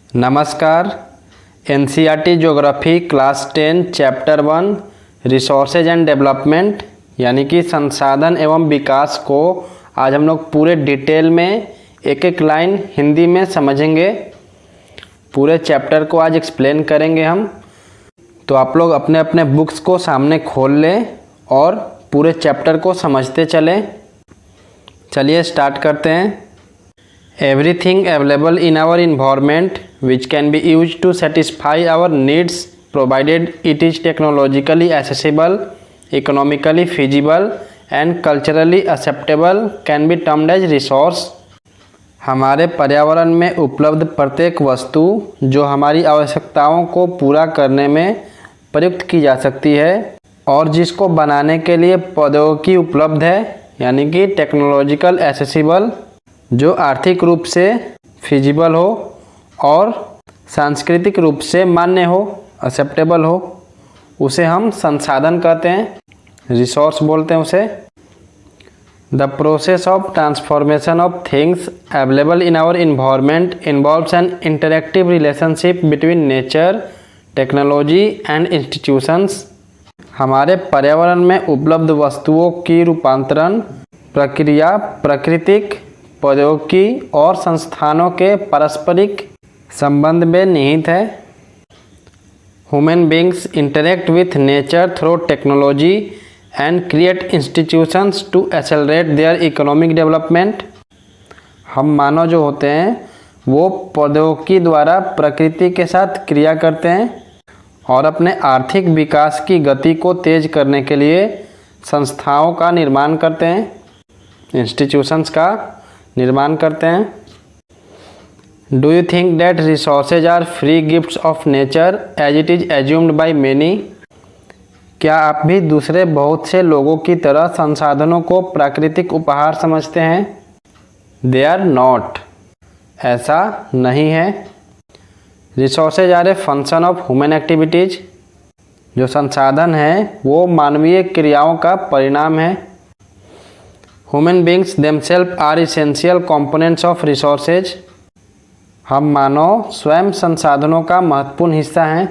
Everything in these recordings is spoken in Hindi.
नमस्कार। NCERT geography class 10 chapter 1 resources and development यानी कि संसाधन एवं विकास को आज हम लोग पूरे डिटेल में एक एक लाइन हिंदी में समझेंगे। पूरे चैप्टर को आज एक्सप्लेन करेंगे हम। तो आप लोग अपने अपने बुक्स को सामने खोल लें और पूरे चैप्टर को समझते चलें। चलिए स्टार्ट करते हैं। Everything available in our environment which can be used to satisfy our needs provided it is technologically accessible, economically feasible and culturally acceptable can be termed as resource। हमारे पर्यावरण में उपलब्ध प्रत्येक वस्तु जो हमारी आवश्यकताओं को पूरा करने में प्रयुक्त की जा सकती है और जिसको बनाने के लिए प्रौद्योगिकी उपलब्ध है यानी कि टेक्नोलॉजिकल एक्सेसिबल, जो आर्थिक रूप से फिजिबल हो और सांस्कृतिक रूप से मान्य हो, एक्सेप्टेबल हो, उसे हम संसाधन कहते हैं, रिसोर्स बोलते हैं उसे। The process of transformation of things available in our environment involves an interactive relationship between nature, technology and institutions. हमारे पर्यावरण में उपलब्ध वस्तुओं की रूपांतरण प्रक्रिया प्राकृतिक, प्रौद्योगिकी और संस्थानों के पारस्परिक संबंध में निहित है। Human beings interact with nature through technology and create institutions to accelerate their economic development. हम मानव जो होते हैं वो प्रौद्योगिकी द्वारा प्रकृति के साथ क्रिया करते हैं और अपने आर्थिक विकास की गति को तेज करने के लिए संस्थाओं का निर्माण करते हैं, इंस्टीट्यूशंस का निर्माण करते हैं। Do you think that resources are free gifts of nature as it is assumed by many? क्या आप भी दूसरे बहुत से लोगों की तरह संसाधनों को प्राकृतिक उपहार समझते हैं? दे आर नॉट, ऐसा नहीं है। Resources are a function of human activities. जो संसाधन हैं वो मानवीय क्रियाओं का परिणाम है। Human beings themselves are essential components of resources. हम मानव स्वयं संसाधनों का महत्वपूर्ण हिस्सा हैं।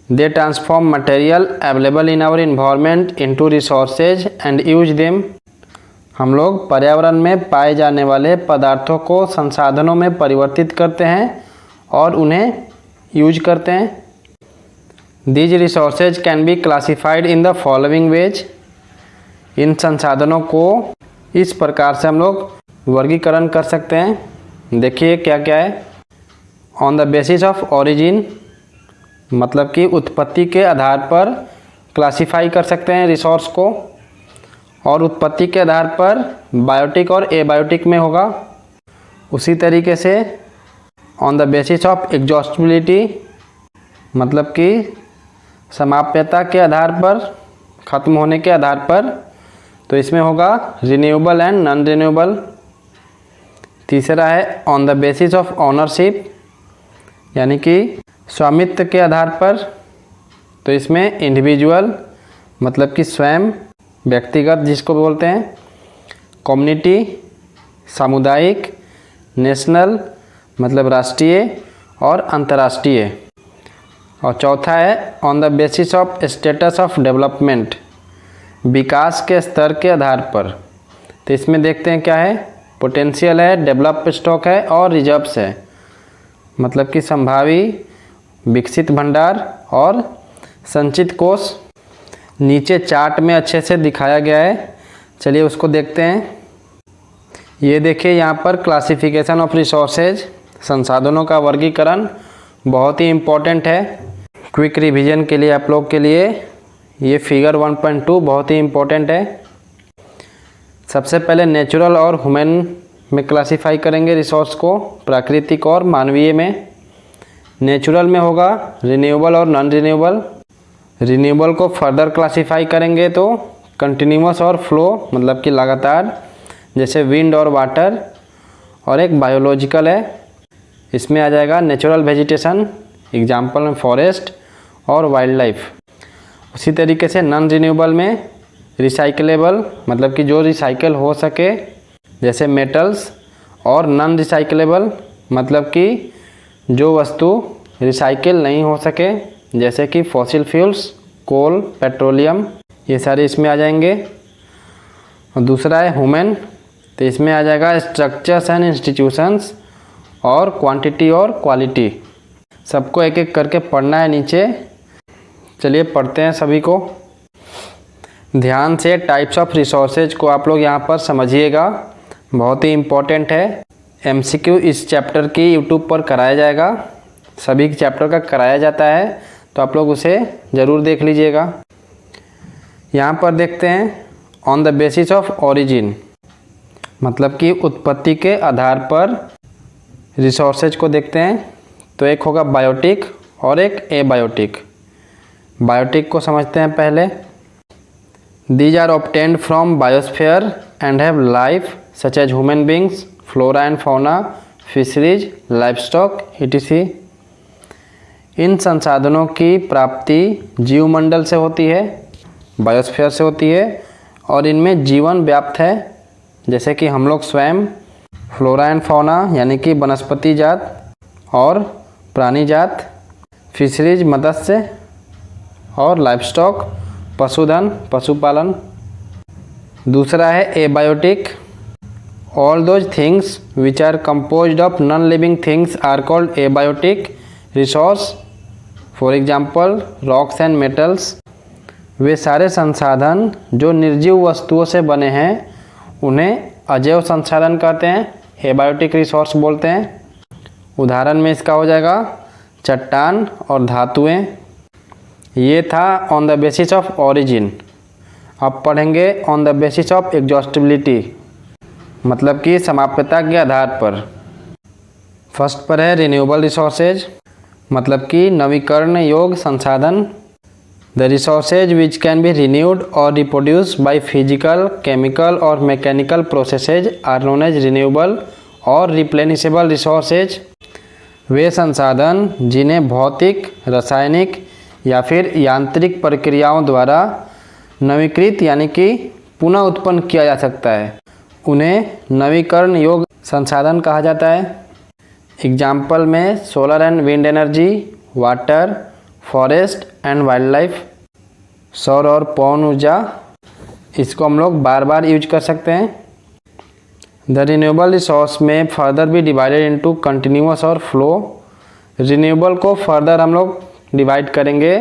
They transform material available in our environment into resources and use them. हम लोग पर्यावरण में पाए जाने वाले पदार्थों को संसाधनों में परिवर्तित करते हैं और उन्हें यूज करते हैं। These resources can be classified in the following ways. इन संसाधनों को इस प्रकार से हम लोग वर्गीकरण कर सकते हैं। देखिए क्या क्या है। On the basis of origin, मतलब कि उत्पत्ति के आधार पर क्लासिफाई कर सकते हैं रिसोर्स को, और उत्पत्ति के आधार पर बायोटिक और एबायोटिक में होगा। उसी तरीके से on the basis of exhaustibility, मतलब कि समाप्यता के आधार पर, ख़त्म होने के आधार पर, तो इसमें होगा रिन्यूएबल एंड नॉन रिन्यूएबल। तीसरा है on the basis of ownership, यानी कि स्वामित्व के आधार पर, तो इसमें इंडिविजुअल मतलब कि स्वयं, व्यक्तिगत जिसको बोलते हैं, कम्युनिटी सामुदायिक, नेशनल मतलब राष्ट्रीय और अंतर्राष्ट्रीय। और चौथा है on the basis of status of development, विकास के स्तर के आधार पर। तो इसमें देखते हैं क्या है, पोटेंशियल है, डेवलप स्टॉक है और रिजर्व्स है, मतलब कि संभावी विकसित भंडार और संचित कोष। नीचे चार्ट में अच्छे से दिखाया गया है, चलिए उसको देखते हैं। ये देखिए यहाँ पर क्लासिफिकेशन ऑफ रिसोर्सेज, संसाधनों का वर्गीकरण बहुत ही इम्पोर्टेंट है। क्विक रिवीजन के लिए आप लोग के लिए ये फिगर 1.2 बहुत ही इम्पोर्टेंट है। सबसे पहले नेचुरल और ह्यूमन में क्लासिफाई करेंगे रिसोर्स को, प्राकृतिक और मानवीय में। नेचुरल में होगा रिन्यूएबल और नॉन रिन्यूएबल। रिन्यूएबल को फर्दर क्लासिफाई करेंगे तो कंटिन्यूअस और फ्लो, मतलब कि लगातार, जैसे विंड और वाटर। और एक बायोलॉजिकल है, इसमें आ जाएगा नेचुरल वेजिटेशन, एग्जाम्पल में फॉरेस्ट और वाइल्ड लाइफ। उसी तरीके से नॉन रिन्यूएबल में रिसाइकलेबल, मतलब कि जो रिसाइकल हो सके, जैसे मेटल्स, और नॉन रिसाइकलेबल मतलब कि जो वस्तु रिसाइकिल नहीं हो सके, जैसे कि फॉसिल फ्यूल्स, कोल, पेट्रोलियम, ये सारे इसमें आ जाएंगे। और दूसरा है ह्यूमन, तो इसमें आ जाएगा स्ट्रक्चर्स एंड इंस्टीट्यूशंस और क्वांटिटी और क्वालिटी। सबको एक एक करके पढ़ना है नीचे। चलिए पढ़ते हैं सभी को ध्यान से। टाइप्स ऑफ रिसोर्सेज को आप लोग यहाँ पर समझिएगा, बहुत ही इम्पोर्टेंट है। एमसीक्यू इस चैप्टर की यूट्यूब पर कराया जाएगा, सभी चैप्टर का कराया जाता है, तो आप लोग उसे ज़रूर देख लीजिएगा। यहाँ पर देखते हैं on the basis of origin, मतलब कि उत्पत्ति के आधार पर रिसोर्सेज को देखते हैं। तो एक होगा बायोटिक और एक एबायोटिक। बायोटिक को समझते हैं पहले। These are obtained from biosphere and have life such as human beings, flora and fauna, fisheries, livestock, etc. इन संसाधनों की प्राप्ति जीवमंडल से होती है, बायोस्फीयर से होती है, और इनमें जीवन व्याप्त है, जैसे कि हम लोग स्वयं, फ्लोरा एंड फौना यानी कि वनस्पति जात और प्राणी जात, फिशरीज मत्स्य और लाइवस्टॉक पशुधन पशुपालन। दूसरा है abiotic. All those things which are composed of non living things are called abiotic resource. For example rocks and metals. वे सारे संसाधन जो निर्जीव वस्तुओं से बने हैं उन्हें अजैव संसाधन कहते हैं, एबायोटिक रिसोर्स बोलते हैं। उदाहरण में इसका हो जाएगा चट्टान और धातुएं। ये था on the basis of origin. अब पढ़ेंगे on the basis of exhaustibility, मतलब कि समाप्यता के आधार पर। फर्स्ट पर है रिन्यूएबल रिसोर्सेज, मतलब कि नवीकरण योग्य संसाधन। The resources which can be renewed और रिप्रोड्यूस बाय फिजिकल, केमिकल और mechanical processes are known as renewable और रिप्लेनिशेबल रिसोर्सेज। वे संसाधन जिन्हें भौतिक, रासायनिक या फिर यांत्रिक प्रक्रियाओं द्वारा नवीकृत यानी कि पुनः उत्पन्न किया जा सकता है, उन्हें नवीकरण योग्य संसाधन कहा जाता है। एग्जाम्पल में solar and wind energy, water, forest and wild life. सौर और पवन ऊर्जा, इसको हम लोग बार बार यूज कर सकते हैं। द रिन्यूएबल रिसोर्स में फर्दर भी डिवाइडेड इनटू कंटिन्यूअस और फ्लो। रिन्यूएबल को फर्दर हम लोग डिवाइड करेंगे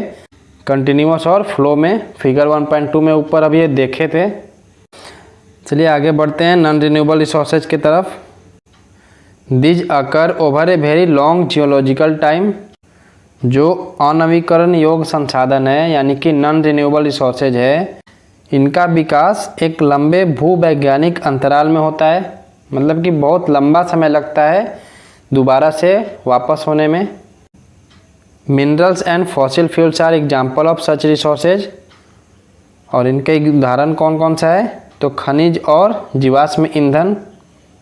कंटिन्यूअस और फ्लो में। फिगर 1.2 में ऊपर अभी ये देखे थे। चलिए आगे बढ़ते हैं नॉन रिन्यूएबल रिसोर्सेज की तरफ। These occur over a very long geological time. जो अनवीकरण योग्य संसाधन है यानी कि नॉन रिन्यूएबल रिसोर्सेज है, इनका विकास एक लंबे भूवैज्ञानिक अंतराल में होता है, मतलब कि बहुत लंबा समय लगता है दोबारा से वापस होने में। Minerals and fossil fuels are example of such resources. और इनके उदाहरण कौन कौन सा है, तो खनिज और जीवाश्म ईंधन,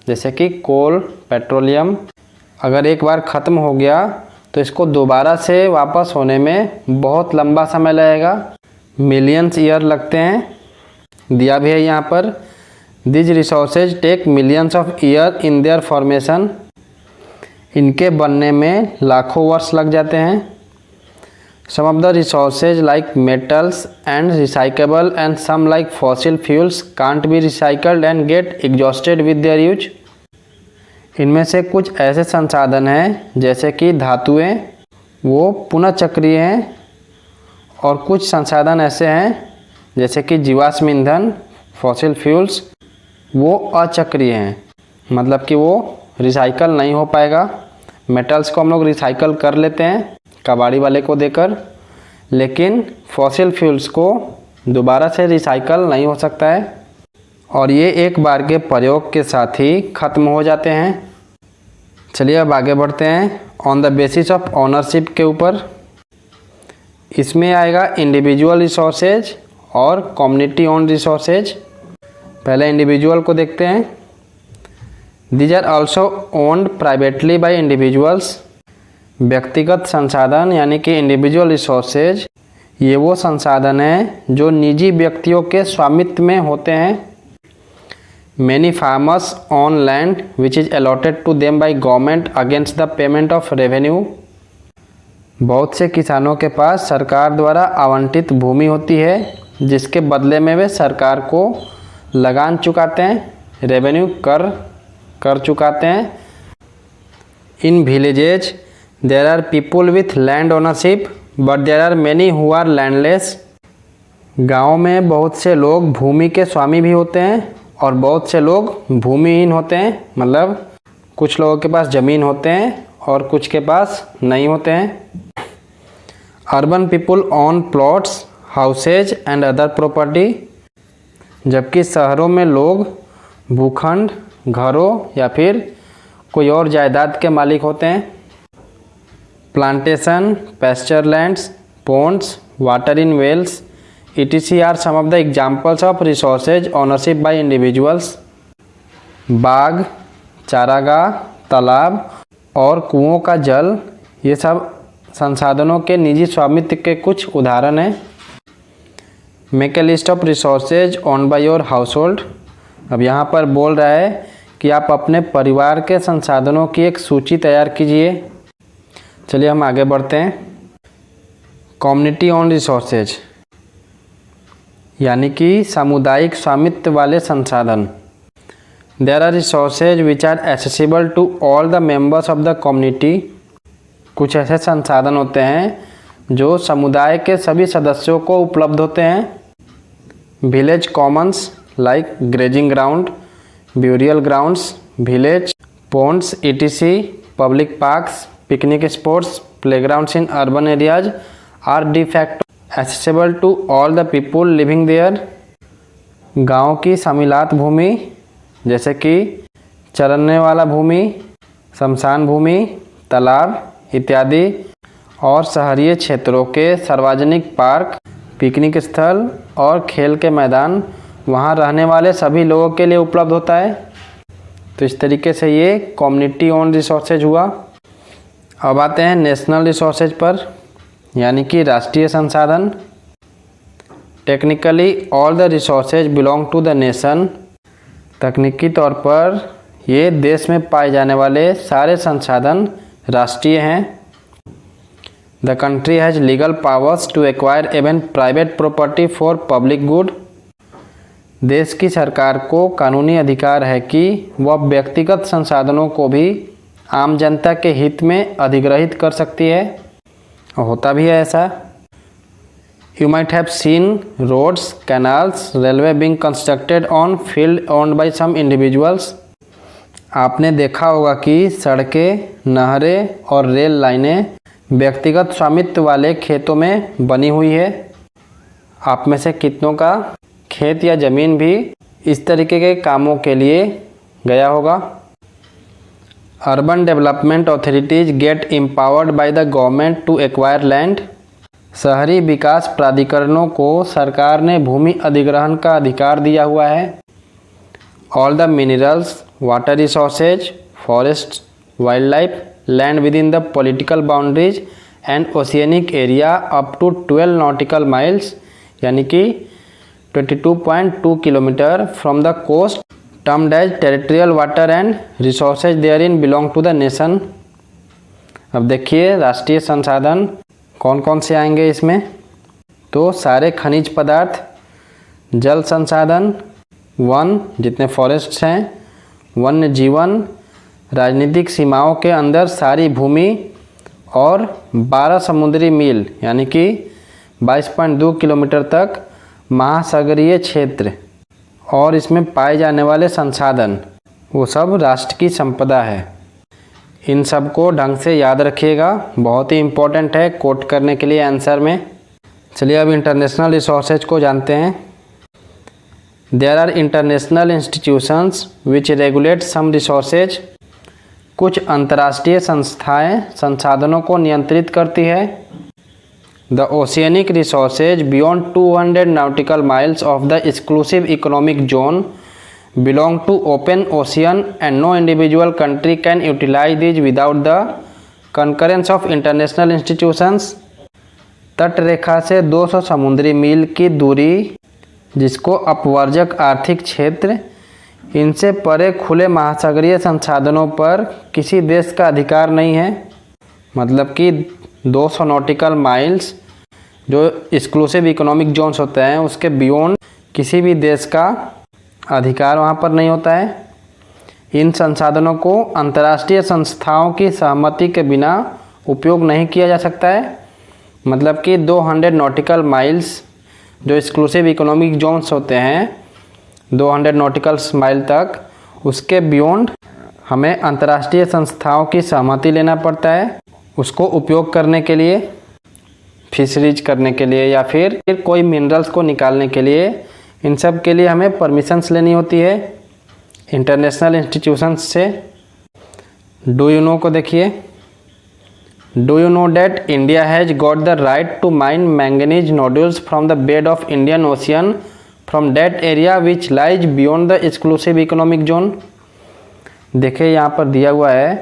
जैसे कि कोल, पेट्रोलियम। अगर एक बार ख़त्म हो गया तो इसको दोबारा से वापस होने में बहुत लंबा समय लगेगा, मिलियंस ईयर लगते हैं, दिया भी है यहाँ पर। These resources take millions of year in their formation. इनके बनने में लाखों वर्ष लग जाते हैं। Some of the resources like metals and recyclable and some like fossil fuels can't be recycled and get exhausted with their use. इनमें से कुछ ऐसे संसाधन हैं जैसे कि धातुएं, वो पुनः चक्रीय हैं, और कुछ संसाधन ऐसे हैं जैसे कि जीवाश्म ईंधन, फॉसिल फ्यूल्स, वो अचक्रीय हैं, मतलब कि वो रिसाइकल नहीं हो पाएगा। मेटल्स को हम लोग रिसाइकल कर लेते हैं कबाड़ी वाले को देकर, लेकिन फॉसिल फ्यूल्स को दोबारा से रिसाइकल नहीं हो सकता है, और ये एक बार के प्रयोग के साथ ही ख़त्म हो जाते हैं। चलिए अब आगे बढ़ते हैं on the basis of ownership के ऊपर। इसमें आएगा इंडिविजुअल रिसोर्सेज और कम्युनिटी ओन रिसोर्सेज। पहले इंडिविजुअल को देखते हैं। These are also owned privately by individuals. व्यक्तिगत संसाधन यानी कि इंडिविजुअल रिसोर्सेज, ये वो संसाधन हैं जो निजी व्यक्तियों के स्वामित्व में होते हैं। Many farmers own land which is allotted to them by government against the payment of revenue. बहुत से किसानों के पास सरकार द्वारा आवंटित भूमि होती है जिसके बदले में वे सरकार को लगान चुकाते हैं, रेवेन्यू कर चुकाते हैं. In villages there are people with land ownership but there are many who are landless. गाँव में बहुत से लोग भूमि के स्वामी भी होते हैं और बहुत से लोग भूमिहीन होते हैं, मतलब कुछ लोगों के पास ज़मीन होते हैं और कुछ के पास नहीं होते हैं. Urban people own plots, houses and other property. जबकि शहरों में लोग भूखंड, घरों या फिर कोई और जायदाद के मालिक होते हैं. Plantation, pasture lands, ponds, water in wells etc are some of the examples of resources ownership by individuals. बाग, चारागाह, तालाब और कुओं का जल, ये सब संसाधनों के निजी स्वामित्व के कुछ उदाहरण हैं. Make a list of resources own by your house hold. अब यहाँ पर बोल रहा है कि आप अपने परिवार के संसाधनों की एक सूची तैयार कीजिए. चलिए हम आगे बढ़ते हैं. कम्युनिटी ओन रिसोर्सेज यानी कि सामुदायिक स्वामित्व वाले संसाधन. There are resources which are accessible to all the members of the community. कुछ ऐसे संसाधन होते हैं जो समुदाय के सभी सदस्यों को उपलब्ध होते हैं. Village commons like grazing ground, burial grounds, village ponds etc, public parks, picnic spots, playgrounds in urban areas are de facto accessible to all the people living there. गांव की सम्मिलात भूमि जैसे कि चरने वाला भूमि, शमशान भूमि, तालाब इत्यादि और शहरीय क्षेत्रों के सार्वजनिक पार्क, पिकनिक स्थल और खेल के मैदान वहां रहने वाले सभी लोगों के लिए उपलब्ध होता है. तो इस तरीके से ये कम्युनिटी ओन रिसोर्सेज हुआ. अब आते हैं नेशनल रिसोर्सेज पर यानी कि राष्ट्रीय संसाधन. Technically all the resources belong to the nation. तकनीकी तौर पर ये देश में पाए जाने वाले सारे संसाधन राष्ट्रीय हैं. The country has legal powers to acquire even private property for public good. देश की सरकार को कानूनी अधिकार है कि वह व्यक्तिगत संसाधनों को भी आम जनता के हित में अधिग्रहित कर सकती है. होता भी है ऐसा. You might have seen roads, canals, railway being constructed on field owned by some individuals. आपने देखा होगा कि सड़कें, नहरें और रेल लाइनें व्यक्तिगत स्वामित्व वाले खेतों में बनी हुई है. आप में से कितनों का खेत या ज़मीन भी इस तरीके के कामों के लिए गया होगा. Urban development authorities get empowered by the government to acquire land. शहरी विकास प्राधिकरणों को सरकार ने भूमि अधिग्रहण का अधिकार दिया हुआ है. All the minerals, water resources, forest, wild life, land within the political boundaries and oceanic area up to 12 nautical miles यानी कि 22.2 kilometre from the coast termed as territorial water and resources therein belong to the nation. अब देखिए राष्ट्रीय संसाधन कौन कौन से आएंगे इसमें. तो सारे खनिज पदार्थ, जल संसाधन, वन जितने फॉरेस्ट्स हैं, वन्य जीवन, राजनीतिक सीमाओं के अंदर सारी भूमि और 12 समुद्री मील यानी कि 22.2 किलोमीटर तक महासागरीय क्षेत्र और इसमें पाए जाने वाले संसाधन वो सब राष्ट्र की संपदा है. इन सब को ढंग से याद रखिएगा, बहुत ही इम्पोर्टेंट है कोट करने के लिए आंसर में. चलिए अब इंटरनेशनल रिसोर्सेज को जानते हैं. There are international institutions which regulate some resources. कुछ अंतर्राष्ट्रीय संस्थाएं संसाधनों को नियंत्रित करती है. The oceanic resources beyond 200 nautical miles of the exclusive economic zone belong to open ocean and no individual country can utilize these without the concurrence of international institutions. तट रेखा से 200 समुद्री मील की दूरी जिसको अपवर्जक आर्थिक क्षेत्र इनसे परे खुले महासागरीय संसाधनों पर किसी देश का अधिकार नहीं है। मतलब कि 200 नॉटिकल माइल्स जो एक्सक्लूसिव इकोनॉमिक जोन्स होते हैं उसके बियॉन्ड किसी भी देश का अधिकार वहाँ पर नहीं होता है। इन संसाधनों को अंतर्राष्ट्रीय संस्थाओं की सहमति के बिना उपयोग नहीं किया जा सकता है। मतलब कि 200 नॉटिकल माइल्स जो एक्सक्लूसिव इकोनॉमिक जोन्स होते हैं 200 नॉटिकल माइल तक, उसके बियॉन्ड हमें अंतर्राष्ट्रीय संस्थाओं की सहमति लेना पड़ता है उसको उपयोग करने के लिए, फिशरीज करने के लिए या फिर कोई मिनरल्स को निकालने के लिए। इन सब के लिए हमें परमिशंस लेनी होती है इंटरनेशनल इंस्टीट्यूशंस से। डू यू नो को देखिए, do you know that India has got the right to mine manganese nodules from the bed of Indian ocean from that area which lies beyond the exclusive economic zone. देखिए यहाँ पर दिया हुआ है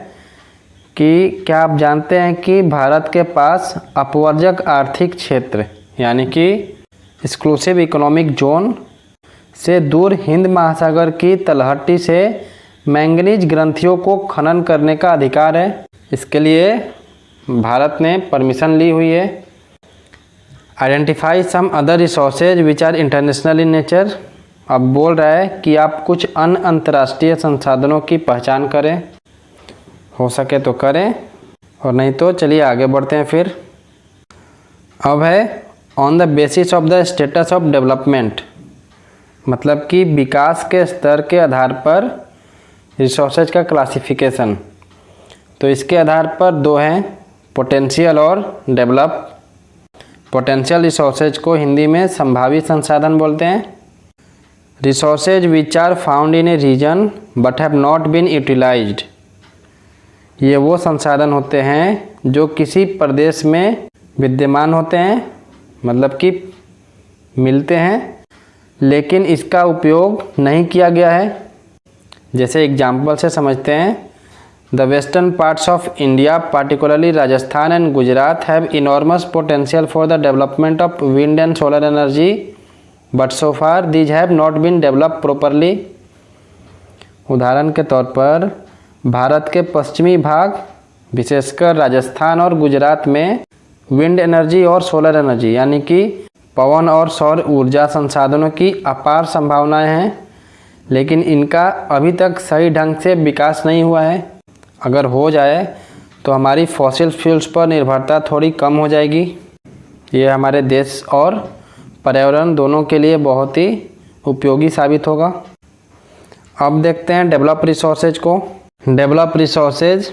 कि क्या आप जानते हैं कि भारत के पास अपवर्जक आर्थिक क्षेत्र यानी कि एक्सक्लूसिव इकोनॉमिक जोन से दूर हिंद महासागर की तलहटी से मैंगनीज ग्रंथियों को खनन करने का अधिकार है। इसके लिए भारत ने परमिशन ली हुई है। Identify some other resources which are international in nature. अब बोल रहा है कि आप कुछ अन्य अंतर्राष्ट्रीय संसाधनों की पहचान करें, हो सके तो करें और नहीं तो चलिए आगे बढ़ते हैं। फिर अब है on the basis of the status of development, मतलब कि विकास के स्तर के आधार पर रिसोर्सेज का क्लासिफिकेशन। तो इसके आधार पर दो हैं, पोटेंशियल और डेवलप। पोटेंशियल रिसोर्सेज को हिंदी में संभावित संसाधन बोलते हैं। Resources which are found in a region but have not been utilised, ये वो संसाधन होते हैं जो किसी प्रदेश में विद्यमान होते हैं, मतलब कि मिलते हैं लेकिन इसका उपयोग नहीं किया गया है। जैसे एग्जाम्पल से समझते हैं, the western parts of India particularly Rajasthan and Gujarat have enormous potential for the development of wind and solar energy but so far these have not been developed properly. उदाहरण के तौर पर भारत के पश्चिमी भाग विशेषकर राजस्थान और गुजरात में विंड एनर्जी और सोलर एनर्जी यानी कि पवन और सौर ऊर्जा संसाधनों की अपार संभावनाएं हैं, लेकिन इनका अभी तक सही ढंग से विकास नहीं हुआ है। अगर हो जाए तो हमारी फॉसिल फ्यूल्स पर निर्भरता थोड़ी कम हो जाएगी। ये हमारे देश और पर्यावरण दोनों के लिए बहुत ही उपयोगी साबित होगा। अब देखते हैं डेवलप रिसोर्सेज को। Develop resources,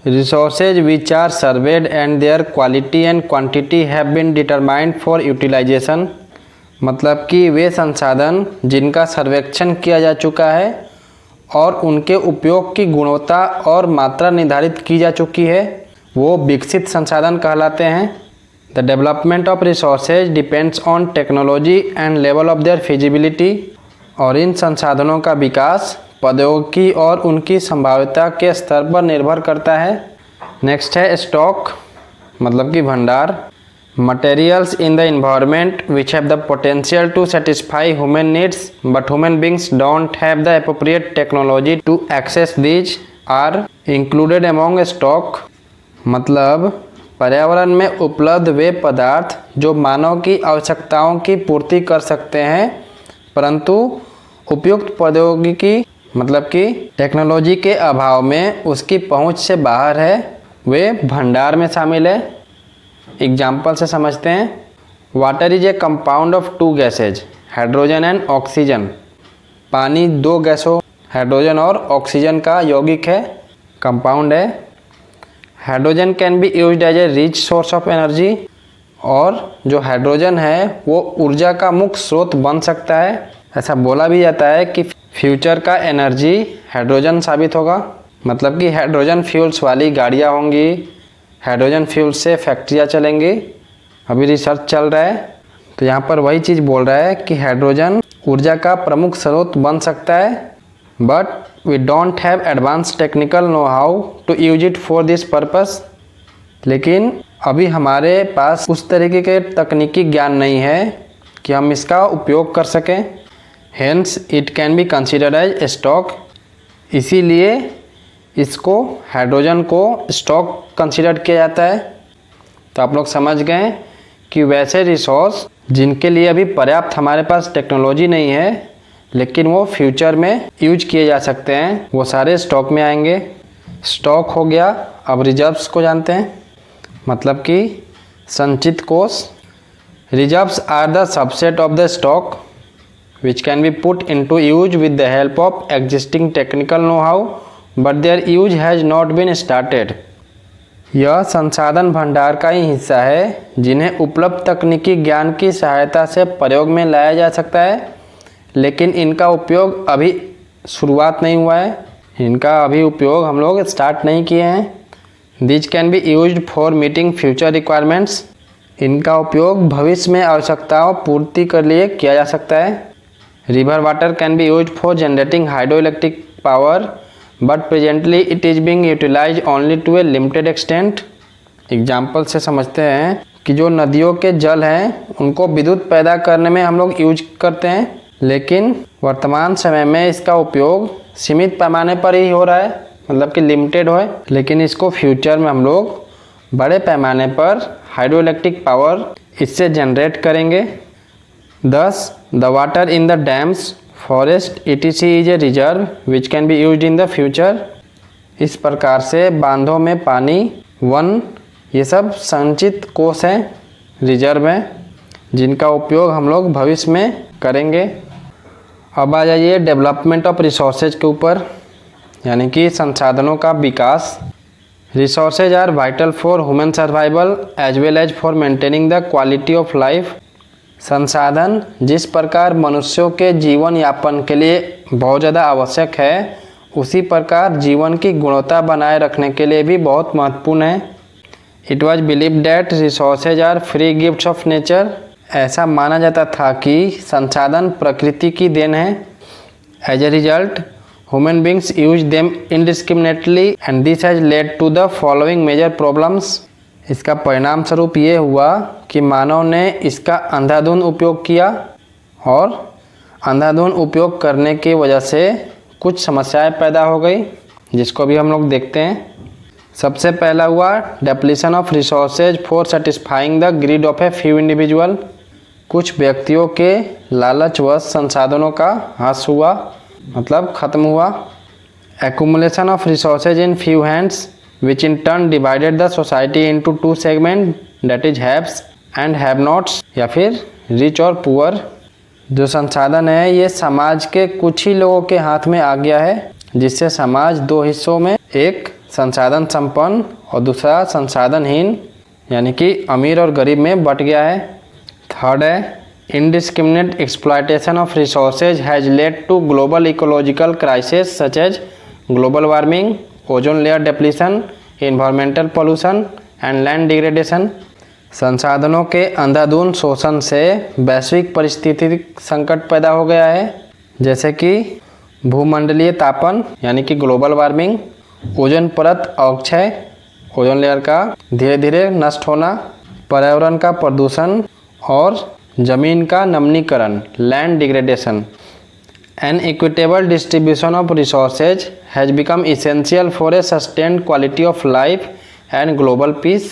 resources which are surveyed and their quality and quantity have been determined for utilisation, मतलब कि वे संसाधन जिनका सर्वेक्षण किया जा चुका है और उनके उपयोग की गुणवत्ता और मात्रा निर्धारित की जा चुकी है वो विकसित संसाधन कहलाते हैं। The development of resources depends on technology and level of their feasibility, और इन संसाधनों का विकास प्रौद्योगिकी और उनकी संभाव्यता के स्तर पर निर्भर करता है। नेक्स्ट है स्टॉक, मतलब कि भंडार। Materials in the environment which have the potential to satisfy human needs but human beings don't have the appropriate technology to access these are included among stock, मतलब पर्यावरण में उपलब्ध वे पदार्थ जो मानव की आवश्यकताओं की पूर्ति कर सकते हैं परंतु उपयुक्त प्रौद्योगिकी मतलब कि टेक्नोलॉजी के अभाव में उसकी पहुंच से बाहर है, वे भंडार में शामिल है। एग्जाम्पल से समझते हैं। Water is a compound of to gases, hydrogen and oxygen. पानी दो गैसों हाइड्रोजन और ऑक्सीजन का यौगिक है, कंपाउंड है। Hydrogen can be used as a rich source of energy, और जो हाइड्रोजन है वो ऊर्जा का मुख्य स्रोत बन सकता है। ऐसा बोला भी जाता है कि फ्यूचर का एनर्जी हाइड्रोजन साबित होगा, मतलब कि हाइड्रोजन फ्यूल्स वाली गाड़ियाँ होंगी, हाइड्रोजन फ्यूल से फैक्ट्रियाँ चलेंगी। अभी रिसर्च चल रहा है तो यहाँ पर वही चीज़ बोल रहा है कि हाइड्रोजन ऊर्जा का प्रमुख स्रोत बन सकता है, but we don't have advance technical know how to use it for this purpose. लेकिन अभी हमारे पास उस तरीके के तकनीकी ज्ञान नहीं है कि हम इसका उपयोग कर सकें। Hence it can be considered as stock. इसीलिए इसको हाइड्रोजन को स्टॉक कंसिडर किया जाता है। तो आप लोग समझ गए कि वैसे रिसोर्स जिनके लिए अभी पर्याप्त हमारे पास टेक्नोलॉजी नहीं है लेकिन वो फ्यूचर में यूज किए जा सकते हैं, वो सारे स्टॉक में आएंगे। स्टॉक हो गया। अब रिजर्व्स को जानते हैं, मतलब कि संचित कोष। Reserves are the subset of the stock which can be put into use with the help of existing technical know-how but their use has not been started। यह संसाधन भंडार का ही हिस्सा है जिन्हें उपलब्ध तकनीकी ज्ञान की सहायता से प्रयोग में लाया जा सकता है, लेकिन इनका उपयोग अभी शुरुआत नहीं हुआ है, इनका अभी उपयोग हम लोग स्टार्ट नहीं किए हैं। This can be used for meeting future requirements. इनका उपयोग भविष्य में आवश्यकताओं पूर्ति के लिए किया जा सकता है। River water can be used for generating hydro electric power but presently it is being utilised only to a limited extent. Example से समझते हैं कि जो नदियों के जल हैं उनको विद्युत पैदा करने में हम लोग यूज करते हैं, लेकिन वर्तमान समय में इसका उपयोग सीमित पैमाने पर ही हो रहा है, मतलब कि लिमिटेड हो, लेकिन इसको फ्यूचर में हम लोग बड़े पैमाने पर हाइड्रो इलेक्ट्रिक पावर इससे जनरेट करेंगे। Thus, the water in the dams, forest, etc. is a reserve which can be used in the future। इस प्रकार से बांधों में पानी, वन, ये सब संचित कोष हैं, रिजर्व हैं, जिनका उपयोग हम लोग भविष्य में करेंगे। अब आ जाइए डेवलपमेंट ऑफ रिसोर्सेज के ऊपर, यानी कि संसाधनों का विकास। Resources are vital for human survival as well as for maintaining the quality of life. संसाधन जिस प्रकार मनुष्यों के जीवन यापन के लिए बहुत ज़्यादा आवश्यक है, उसी प्रकार जीवन की गुणवत्ता बनाए रखने के लिए भी बहुत महत्वपूर्ण है। It was believe that resources are free gifts of nature. ऐसा माना जाता था कि संसाधन प्रकृति की देन है। As a result human beings use them indiscriminately and this has led to the following major problems. इसका परिणाम स्वरूप ये हुआ कि मानव ने इसका अंधाधुंध उपयोग किया और अंधाधुंध उपयोग करने की वजह से कुछ समस्याएं पैदा हो गई, जिसको भी हम लोग देखते हैं। सबसे पहला हुआ depletion of resources for satisfying the greed of a few individual. कुछ व्यक्तियों के लालचवश संसाधनों का ह्रास हुआ, मतलब खत्म हुआ। Accumulation of resources in few hands which in turn divided the society into two segments, that is haves and have nots, या फिर rich और poor। जो संसाधन है ये समाज के कुछ ही लोगों के हाथ में आ गया है, जिससे समाज दो हिस्सों में, एक संसाधन संपन्न और दूसरा संसाधनहीन, यानी कि अमीर और गरीब में बट गया है। थर्ड है indiscriminate exploitation of resources has led to global ecological crises such as global warming, ozone layer depletion, environmental pollution and land degradation. संसाधनों के अंधाधुंध शोषण से वैश्विक परिस्थितिक संकट पैदा हो गया है, जैसे कि भूमंडलीय तापन यानी कि ग्लोबल वार्मिंग, ओजोन परत अवक्षय, ओजोन लेयर का धीरे धीरे नष्ट होना, पर्यावरण का प्रदूषण और जमीन का नमनीकरण, land degradation. An equitable distribution of resources has become essential for a sustained quality of life and global peace।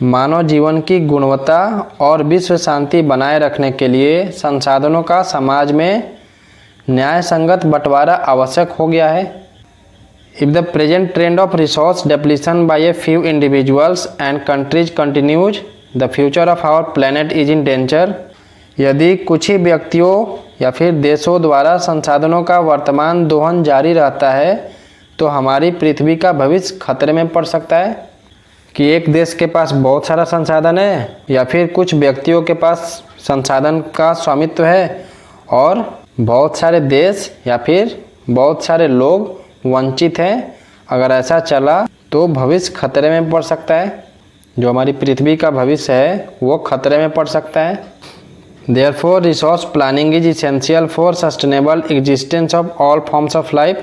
मानव जीवन की गुणवत्ता और विश्व शांति बनाए रखने के लिए संसाधनों का समाज में न्याय संगत बंटवारा आवश्यक हो गया है। If the present trend of resource depletion by a few individuals and countries continues, the future of our planet is in danger। यदि कुछ ही व्यक्तियों या फिर देशों द्वारा संसाधनों का वर्तमान दोहन जारी रहता है तो हमारी पृथ्वी का भविष्य खतरे में पड़ सकता है। कि एक देश के पास बहुत सारा संसाधन है या फिर कुछ व्यक्तियों के पास संसाधन का स्वामित्व है और बहुत सारे देश या फिर बहुत सारे लोग वंचित हैं, अगर ऐसा चला तो भविष्य खतरे में पड़ सकता है। जो हमारी पृथ्वी का भविष्य है वो खतरे में पड़ सकता है। Therefore, resource planning is essential for sustainable existence of all forms of life।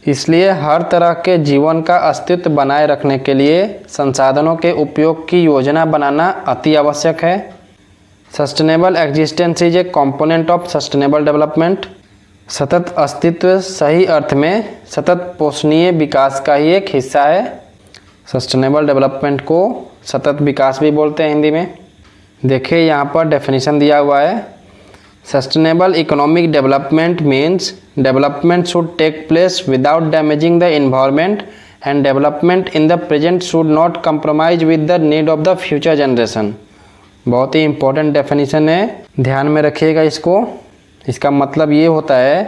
इसलिए हर तरह के जीवन का अस्तित्व बनाए रखने के लिए संसाधनों के उपयोग की योजना बनाना अति आवश्यक है। Sustainable existence is a component of sustainable development. सतत अस्तित्व सही अर्थ में सतत पोषणीय विकास का ही एक हिस्सा है। सस्टेनेबल डेवलपमेंट को सतत विकास भी बोलते हैं हिंदी में। देखिए यहाँ पर डेफिनेशन दिया हुआ है। Sustainable economic development means development should take place without damaging the environment and development in the present should not compromise with the need of the future generation. बहुत ही इंपॉर्टेंट डेफिनेशन है, ध्यान में रखिएगा इसको। इसका मतलब ये होता है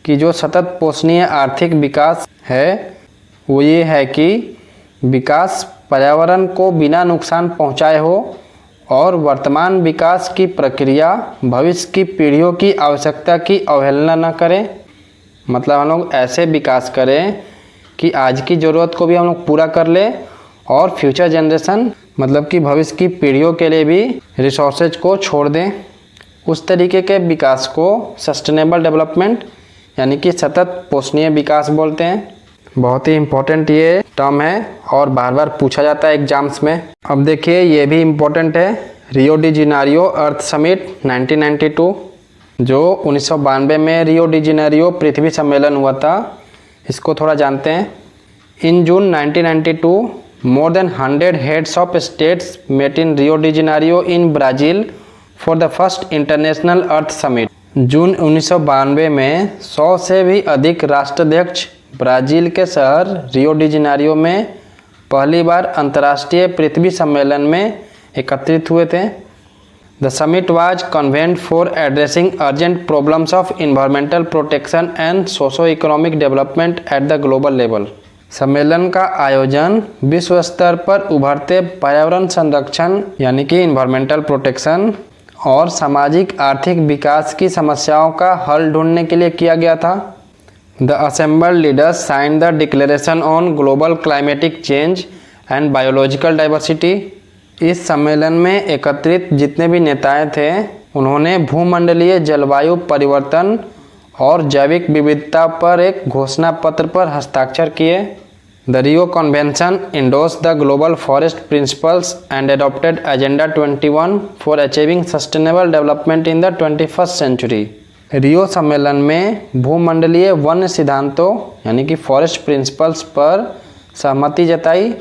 कि जो सतत पोषणीय आर्थिक विकास है वो ये है कि विकास पर्यावरण को बिना नुकसान पहुंचाए हो और वर्तमान विकास की प्रक्रिया भविष्य की पीढ़ियों की आवश्यकता की अवहेलना न करें। मतलब हम लोग ऐसे विकास करें कि आज की ज़रूरत को भी हम लोग पूरा कर ले और फ्यूचर जनरेशन मतलब कि भविष्य की पीढ़ियों के लिए भी रिसोर्सेज को छोड़ दें। उस तरीके के विकास को सस्टेनेबल डेवलपमेंट यानी कि सतत पोषणीय विकास बोलते हैं। बहुत ही इम्पोर्टेंट ये टर्म है और बार बार पूछा जाता है एग्जाम्स में। अब देखिए ये भी इम्पोर्टेंट है, रियो डी जेनेरियो अर्थ समिट 1992, जो 1992 में रियो डी जेनेरियो पृथ्वी सम्मेलन हुआ था, इसको थोड़ा जानते हैं। इन जून 1992 more than 100 heads of states met in Rio de Janeiro in Brazil for the first international earth summit। जून 1992 में 100 से भी अधिक राष्ट्राध्यक्ष ब्राज़ील के शहर रियो डी जेनेरियो में पहली बार अंतर्राष्ट्रीय पृथ्वी सम्मेलन में एकत्रित हुए थे। The summit was convened for addressing urgent problems of environmental protection and socio economic development at the global level. सम्मेलन का आयोजन विश्व स्तर पर उभरते पर्यावरण संरक्षण यानी कि इन्वायरमेंटल प्रोटेक्शन और सामाजिक आर्थिक विकास की समस्याओं का हल ढूंढने के लिए किया गया था। The assembled leaders sign the declaration on global climatic change and biological diversity. इस सम्मेलन में एकत्रित जितने भी नेताएं थे उन्होंने भूमंडलीय जलवायु परिवर्तन और जैविक विविधता पर एक घोषणा पत्र पर हस्ताक्षर किए। The Rio convention endorse the global forest principles and adopted agenda 21 for achieving sustainable development in the 21st century. Rio सम्मेलन में भूमंडलीय वन्य सिद्धांतों यानी कि फॉरेस्ट प्रिंसिपल्स पर सहमति जताई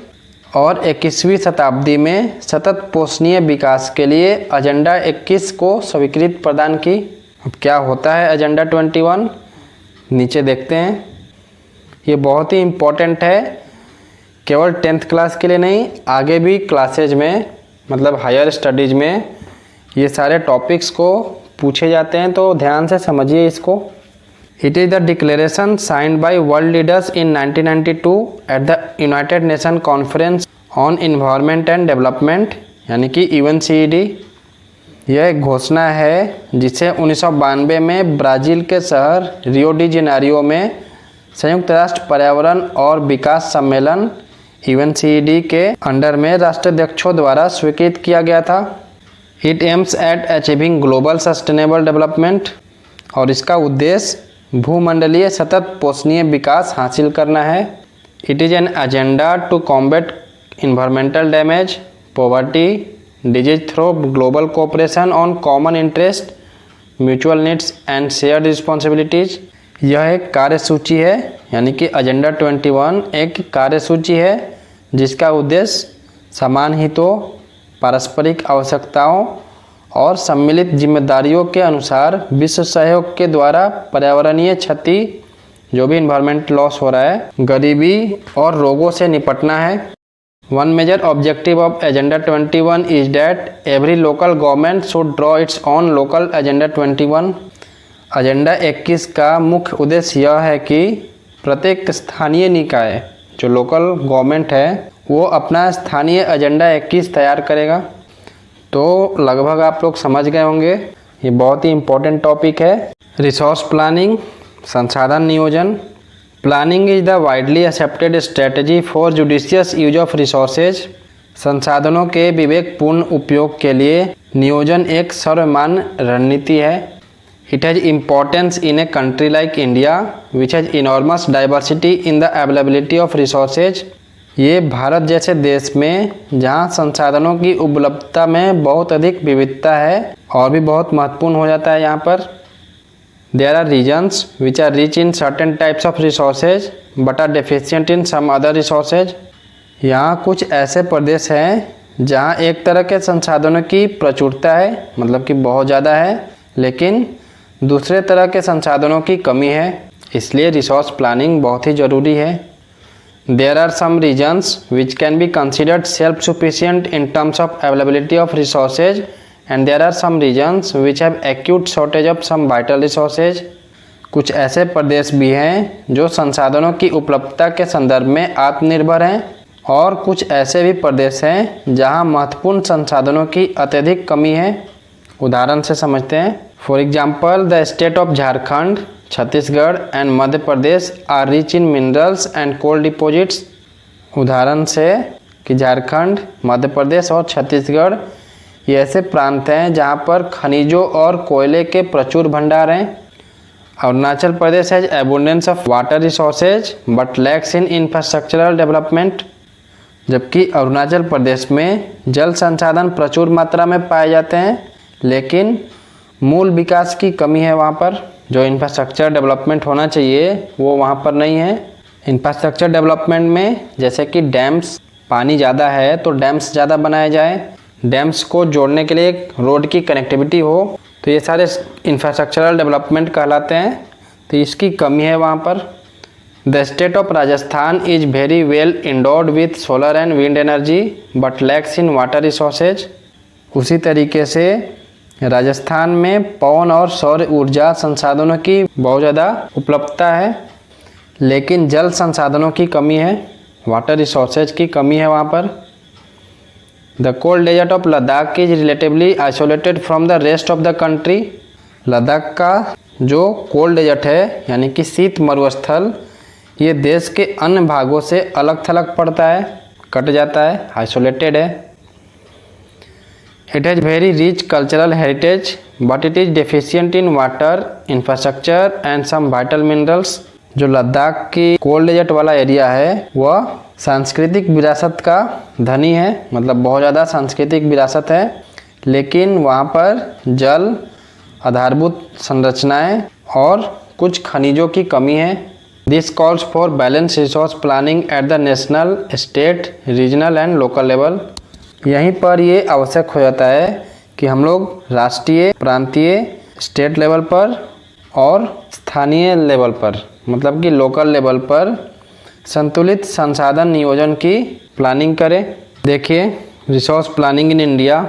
और 21वीं शताब्दी में सतत पोषणीय विकास के लिए एजेंडा 21 को स्वीकृति प्रदान की। अब क्या होता है एजेंडा 21, नीचे देखते हैं। ये बहुत ही इम्पोर्टेंट है, केवल 10th क्लास के लिए नहीं, आगे भी क्लासेज में मतलब हायर स्टडीज़ में ये सारे टॉपिक्स को पूछे जाते हैं, तो ध्यान से समझिए इसको। It is the declaration signed by world leaders in 1992 at the United nation conference on environment and development यानी कि UNCED। यह एक घोषणा है जिसे 1992 में ब्राज़ील के शहर रियो डी जेनेरियो में संयुक्त राष्ट्र पर्यावरण और विकास सम्मेलन UNCED के अंडर में राष्ट्राध्यक्षों द्वारा स्वीकृत किया गया था। It aims at achieving global sustainable development और इसका उद्देश्य भूमंडलीय सतत पोषणीय विकास हासिल करना है। It is an agenda to combat environmental damage, poverty, disease through global cooperation on common interest, mutual needs and shared responsibilities. यह एक कार्यसूची है यानी कि एजेंडा 21 एक कार्यसूची है जिसका उद्देश्य समान हितों, पारस्परिक आवश्यकताओं और सम्मिलित जिम्मेदारियों के अनुसार विश्व सहयोग के द्वारा पर्यावरणीय क्षति जो भी इन्वायरमेंट लॉस हो रहा है, गरीबी और रोगों से निपटना है। One major objective of Agenda 21 is that every local government should draw its own local Agenda 21। Agenda 21 का मुख्य उद्देश्य यह है कि प्रत्येक स्थानीय निकाय जो लोकल गवर्नमेंट है वो अपना स्थानीय एजेंडा 21 तैयार करेगा। तो लगभग आप लोग समझ गए होंगे, ये बहुत ही इम्पोर्टेंट टॉपिक है। रिसोर्स प्लानिंग, संसाधन नियोजन। Planning is the widely accepted strategy for judicious use of resources. संसाधनों के विवेकपूर्ण उपयोग के लिए नियोजन एक सर्वमान्य रणनीति है। It has importance in a country like India which has enormous diversity in the availability of resources ये भारत जैसे देश में जहाँ संसाधनों की उपलब्धता में बहुत अधिक विविधता है और भी बहुत महत्वपूर्ण हो जाता है यहाँ पर। There are regions which are rich in certain types of resources but are deficient in some other resources. यहाँ कुछ ऐसे प्रदेश हैं जहाँ एक तरह के संसाधनों की प्रचुरता है, मतलब कि बहुत ज़्यादा है, लेकिन दूसरे तरह के संसाधनों की कमी है, इसलिए रिसोर्स प्लानिंग बहुत ही ज़रूरी है। There are some regions which can be considered self sufficient in terms of availability of resources and there are some regions which have acute shortage of some vital resources. कुछ ऐसे प्रदेश भी हैं जो संसाधनों की उपलब्धता के संदर्भ में आत्मनिर्भर हैं और कुछ ऐसे भी प्रदेश हैं जहां महत्वपूर्ण संसाधनों की अत्यधिक कमी है। उदाहरण से समझते हैं। For example the state of Jharkhand, Chhattisgarh and Madhya Pradesh are rich in minerals and coal deposits. उदाहरण से कि झारखंड, मध्य प्रदेश और छत्तीसगढ़ ये ऐसे प्रांत हैं जहां पर खनिजों और कोयले के प्रचुर भंडार हैं। Arunachal Pradesh has abundance of water resources but lacks in infrastructural development. जबकि अरुणाचल प्रदेश में जल संसाधन प्रचुर मात्रा में पाए जाते हैं, लेकिन मूल विकास की कमी है। वहाँ पर जो इंफ्रास्ट्रक्चर डेवलपमेंट होना चाहिए वो वहाँ पर नहीं है। इंफ्रास्ट्रक्चर डेवलपमेंट में जैसे कि डैम्स, पानी ज़्यादा है तो डैम्स ज़्यादा बनाए जाए, डैम्स को जोड़ने के लिए एक रोड की कनेक्टिविटी हो, तो ये सारे इंफ्रास्ट्रक्चरल डेवलपमेंट कहलाते हैं। तो इसकी कमी है वहाँ पर। The state of Rajasthan is very well endured with solar and wind energy but lacks in water resources. उसी तरीके से राजस्थान में पवन और सौर ऊर्जा संसाधनों की बहुत ज़्यादा उपलब्धता है, लेकिन जल संसाधनों की कमी है, वाटर रिसोर्सेज की कमी है वहाँ पर। The cold desert of Ladakh is relatively isolated from the rest of the country. Ladakh का जो कोल्ड डेजर्ट है यानी कि शीत मरुस्थल, ये देश के अन्य भागों से अलग थलग पड़ता है, कट जाता है, आइसोलेटेड है। It has very rich cultural heritage but it is deficient in water, infrastructure and some vital minerals. जो लद्दाख की कोल्ड डेजर्ट वाला एरिया है वह सांस्कृतिक विरासत का धनी है, मतलब बहुत ज़्यादा सांस्कृतिक विरासत है, लेकिन वहाँ पर जल, आधारभूत संरचनाएं और कुछ खनिजों की कमी है। This calls for balance resource planning at the national, state, regional and local level. यहीं पर ये आवश्यक हो जाता है कि हम लोग राष्ट्रीय, प्रांतीय, स्टेट लेवल पर और स्थानीय लेवल पर, मतलब कि लोकल लेवल पर संतुलित संसाधन नियोजन की प्लानिंग करें। देखिए, resource planning in India.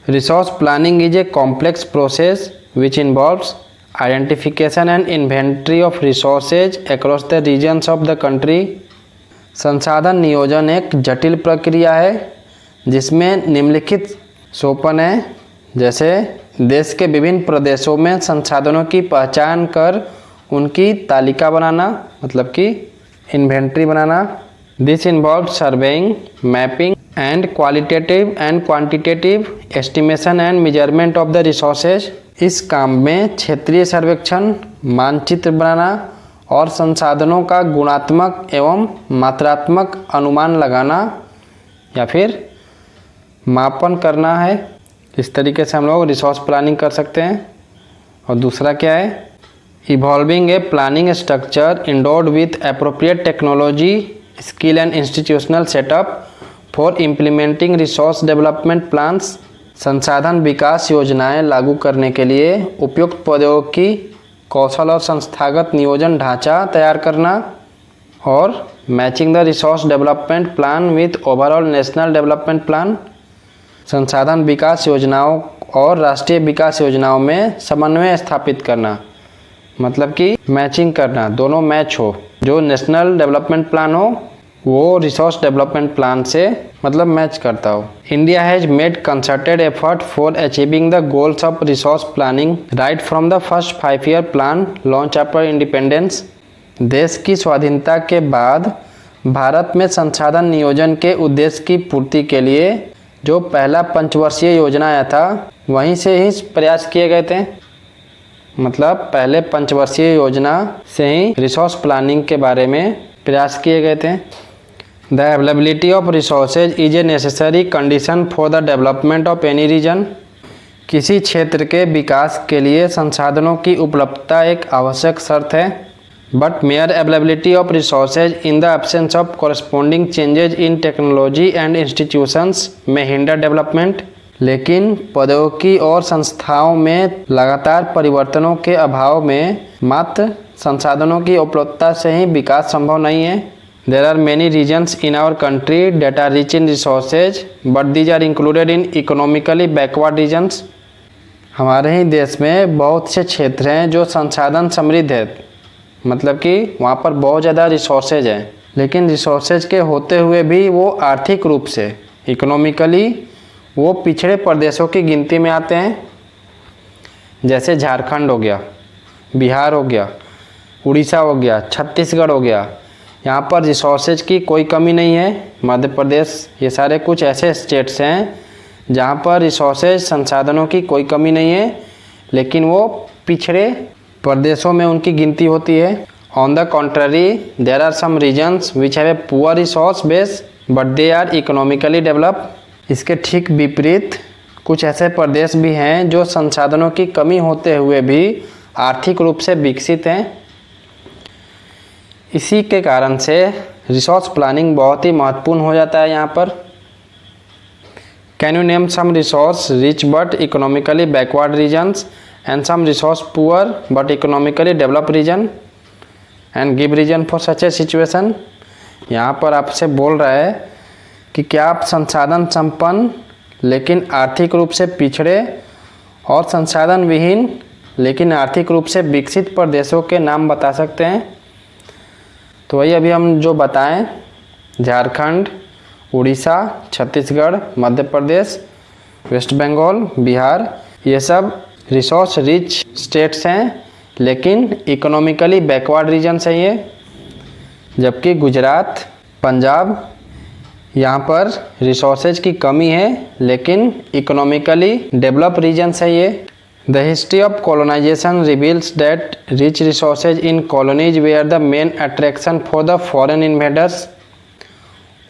Resource planning is a complex process which involves identification and inventory of resources across the regions of the country। संसाधन नियोजन एक जटिल प्रक्रिया है जिसमें निम्नलिखित सोपान है, जैसे देश के विभिन्न प्रदेशों में संसाधनों की पहचान कर उनकी तालिका बनाना, मतलब कि inventory banana. This involve surveying, mapping and qualitative and quantitative estimation and measurement of the resources. इस काम में क्षेत्रीय सर्वेक्षण, मानचित्र बनाना और संसाधनों का गुणात्मक एवं मात्रात्मक अनुमान लगाना या फिर मापन करना है। इस तरीके से हम लोग रिसोर्स प्लानिंग कर सकते हैं। और दूसरा क्या है, evolving a planning structure endured with appropriate technology, skill and institutional setup for implementing resource development plans. संसाधन विकास योजनाएं लागू करने के लिए उपयुक्त प्रौद्योगिकी, कौशल और संस्थागत नियोजन ढांचा तैयार करना और matching the resource development plan with overall national development plan. संसाधन विकास योजनाओं और राष्ट्रीय विकास योजनाओं में समन्वय स्थापित करना, मतलब कि मैचिंग करना, दोनों मैच हो। जो नेशनल डेवलपमेंट प्लान हो वो रिसोर्स डेवलपमेंट प्लान से मतलब मैच करता हो। India has made concerted effort for achieving the goals of resource planning right from the first 5 year plan launch after independence. देश की स्वाधीनता के बाद भारत में संसाधन नियोजन के उद्देश्य की पूर्ति के लिए जो पहला पंचवर्षीय योजना आया था वहीं से ही प्रयास किए गए थे। मतलब पहले पंचवर्षीय योजना से ही रिसोर्स प्लानिंग के बारे में प्रयास किए गए थे। The availability of resources is a necessary condition for the development of any region. किसी क्षेत्र के विकास के लिए संसाधनों की उपलब्धता एक आवश्यक शर्त है। But mayor availability of resources in the absence of corresponding changes in technology and institutions में हिंडर डेवलपमेंट। लेकिन प्रौद्योगिकी और संस्थाओं में लगातार परिवर्तनों के अभाव में मात्र संसाधनों की उपलब्धता से ही विकास संभव नहीं है। There are many regions in our country that are rich in resources but these are included in economically backward regions. हमारे ही देश में बहुत से क्षेत्र हैं जो संसाधन समृद्ध है, मतलब कि वहाँ पर बहुत ज़्यादा रिसोर्सेज हैं, लेकिन रिसोर्सेज के होते हुए भी वो आर्थिक रूप से इकोनॉमिकली वो पिछड़े प्रदेशों की गिनती में आते हैं। जैसे झारखंड हो गया, बिहार हो गया, उड़ीसा हो गया, छत्तीसगढ़ हो गया, यहाँ पर रिसोर्सेज की कोई कमी नहीं है। मध्य प्रदेश, ये सारे कुछ ऐसे स्टेट्स हैं जहाँ पर रिसोर्सेज संसाधनों की कोई कमी नहीं है, लेकिन वो पिछड़े प्रदेशों में उनकी गिनती होती है। On the contrary there are some regions which have a poor resource base but they are economically develop. इसके ठीक विपरीत कुछ ऐसे प्रदेश भी हैं जो संसाधनों की कमी होते हुए भी आर्थिक रूप से विकसित हैं। इसी के कारण से रिसोर्स प्लानिंग बहुत ही महत्वपूर्ण हो जाता है यहाँ पर। Can you name some resource rich but economically backward regions and some resource poor but economically develop region and give reason for such a situation. यहाँ पर आपसे बोल रहा है कि क्या आप संसाधन संपन्न लेकिन आर्थिक रूप से पिछड़े और संसाधन विहीन लेकिन आर्थिक रूप से विकसित प्रदेशों के नाम बता सकते हैं। तो वही अभी हम जो बताएं, झारखंड, उड़ीसा, छत्तीसगढ़, मध्य प्रदेश, वेस्ट बंगाल, बिहार, ये सब रिसोर्स रिच स्टेट्स हैं लेकिन इकोनॉमिकली बैकवर्ड रीजन्स हैं ये। जबकि गुजरात, पंजाब, यहाँ पर रिसोर्सेज की कमी है लेकिन इकोनॉमिकली डेवलप रीजन्स है ये। The history of colonisation reveals that rich resources in colonies were the main attraction for the foreign invaders.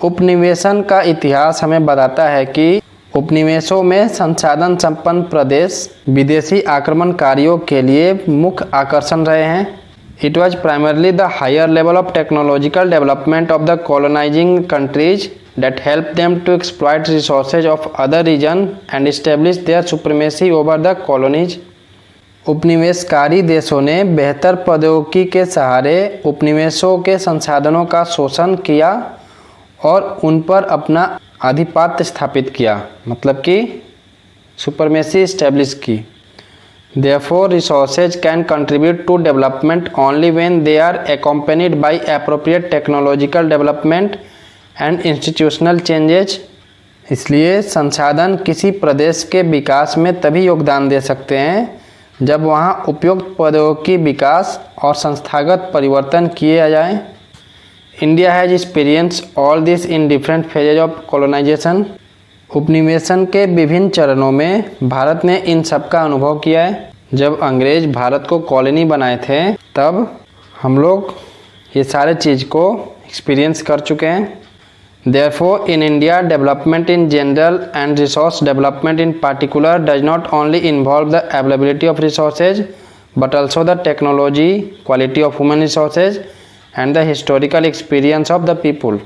उपनिवेशन का इतिहास हमें बताता है कि उपनिवेशों में संसाधन संपन्न प्रदेश विदेशी आक्रमणकारियों के लिए मुख्य आकर्षण रहे हैं। It was primarily the higher level of technological development of the colonizing countries that helped them to exploit resources of other regions and establish their supremacy over the colonies. उपनिवेशकारी देशों ने बेहतर प्रौद्योगिकी के सहारे उपनिवेशों के संसाधनों का शोषण किया और उन पर अपना आधिपत्य स्थापित किया, मतलब कि सुपरमेसी इस्टेब्लिश की। Therefore, resources can contribute to development only when they are accompanied by appropriate technological development and institutional changes. इसलिए संसाधन किसी प्रदेश के विकास में तभी योगदान दे सकते हैं जब वहाँ उपयुक्त प्रौद्योगिकी विकास और संस्थागत परिवर्तन किए जाएं। India has experienced all this in different phases of colonization. उपनिवेशन के विभिन्न चरणों में भारत ने इन सब का अनुभव किया है। जब अंग्रेज भारत को कॉलोनी बनाए थे तब हम लोग ये सारे चीज़ को एक्सपीरियंस कर चुके हैं। Therefore, in India, development in general and resource development in particular does not only involve the availability of resources, but also the technology, quality of human resources, and the historical experience of the people.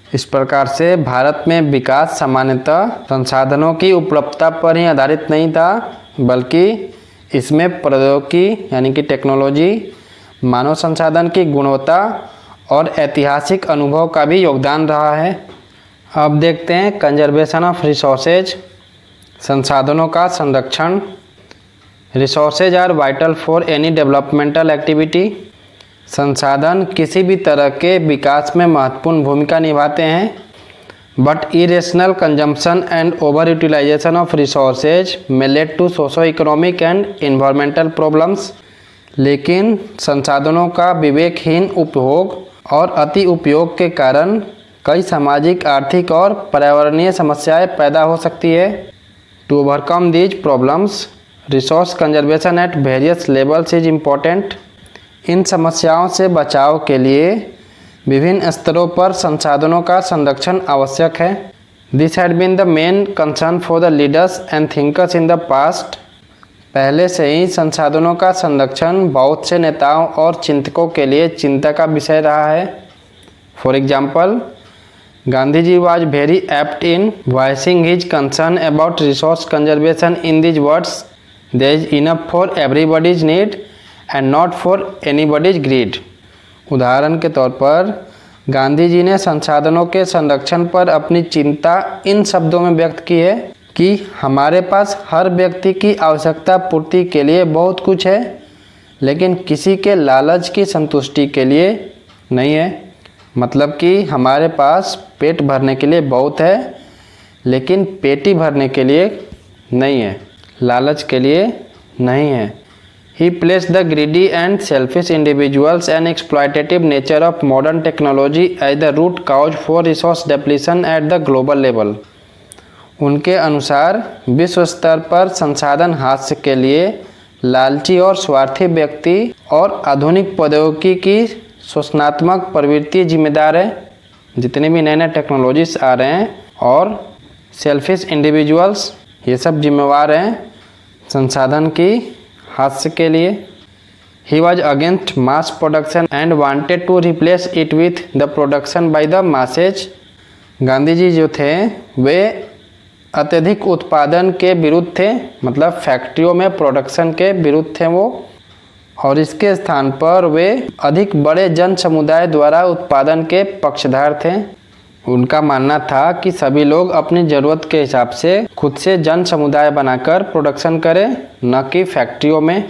इस प्रकार से भारत में विकास सामान्यतः संसाधनों की उपलब्धता पर ही आधारित नहीं था, बल्कि इसमें प्रौद्योगिकी यानी कि टेक्नोलॉजी, मानव संसाधन की गुणवत्ता और ऐतिहासिक अनुभव का भी योगदान रहा है। अब देखते हैं कंजर्वेशन ऑफ रिसोर्सेज, संसाधनों का संरक्षण। Resources are vital for any developmental activity. संसाधन किसी भी तरह के विकास में महत्वपूर्ण भूमिका निभाते हैं। But irrational consumption and over utilisation of resources में led to socio economic and environmental problems. लेकिन संसाधनों का विवेकहीन उपभोग और अति उपयोग के कारण कई सामाजिक, आर्थिक और पर्यावरणीय समस्याएं पैदा हो सकती है। To overcome these problems, resource conservation at various levels is important. इन समस्याओं से बचाव के लिए विभिन्न स्तरों पर संसाधनों का संरक्षण आवश्यक है। This had been the main concern for the leaders and thinkers in the past. पहले से ही संसाधनों का संरक्षण बहुत से नेताओं और चिंतकों के लिए चिंता का विषय रहा है। For example, Gandhi ji was very apt in voicing his concern about resource conservation in these words, there is enough for everybody's need and not for anybody's greed. उदाहरण के तौर पर गांधी जी ने संसाधनों के संरक्षण पर अपनी चिंता इन शब्दों में व्यक्त की है कि हमारे पास हर व्यक्ति की आवश्यकता पूर्ति के लिए बहुत कुछ है, लेकिन किसी के लालच की संतुष्टि के लिए नहीं है। मतलब कि हमारे पास पेट भरने के लिए बहुत है, लेकिन पेटी भरने के लिए नहीं है, लालच के लिए नहीं है। He placed the greedy and selfish individuals and exploitative nature of modern technology as the root cause for resource depletion at the global level. उनके अनुसार विश्व स्तर पर संसाधन हास्य के लिए लालची और स्वार्थी व्यक्ति और आधुनिक प्रौद्योगिकी की शोषणात्मक प्रवृत्ति जिम्मेदार है। जितने भी नए नए टेक्नोलॉजीज आ रहे हैं और सेल्फिश इंडिविजुअल्स, ये सब जिम्मेवार हैं संसाधन की हास्य के लिए। He was against mass production and wanted to replace it with the production by the masses. Gandhi ji जो थे वे अत्यधिक उत्पादन के विरुद्ध थे, मतलब फैक्ट्रियों में प्रोडक्शन के विरुद्ध थे वो, और इसके स्थान पर वे अधिक बड़े जन समुदाय द्वारा उत्पादन के पक्षधर थे। उनका मानना था कि सभी लोग अपनी ज़रूरत के हिसाब से खुद से जन समुदाय बनाकर प्रोडक्शन करें, न कि फैक्ट्रियों में।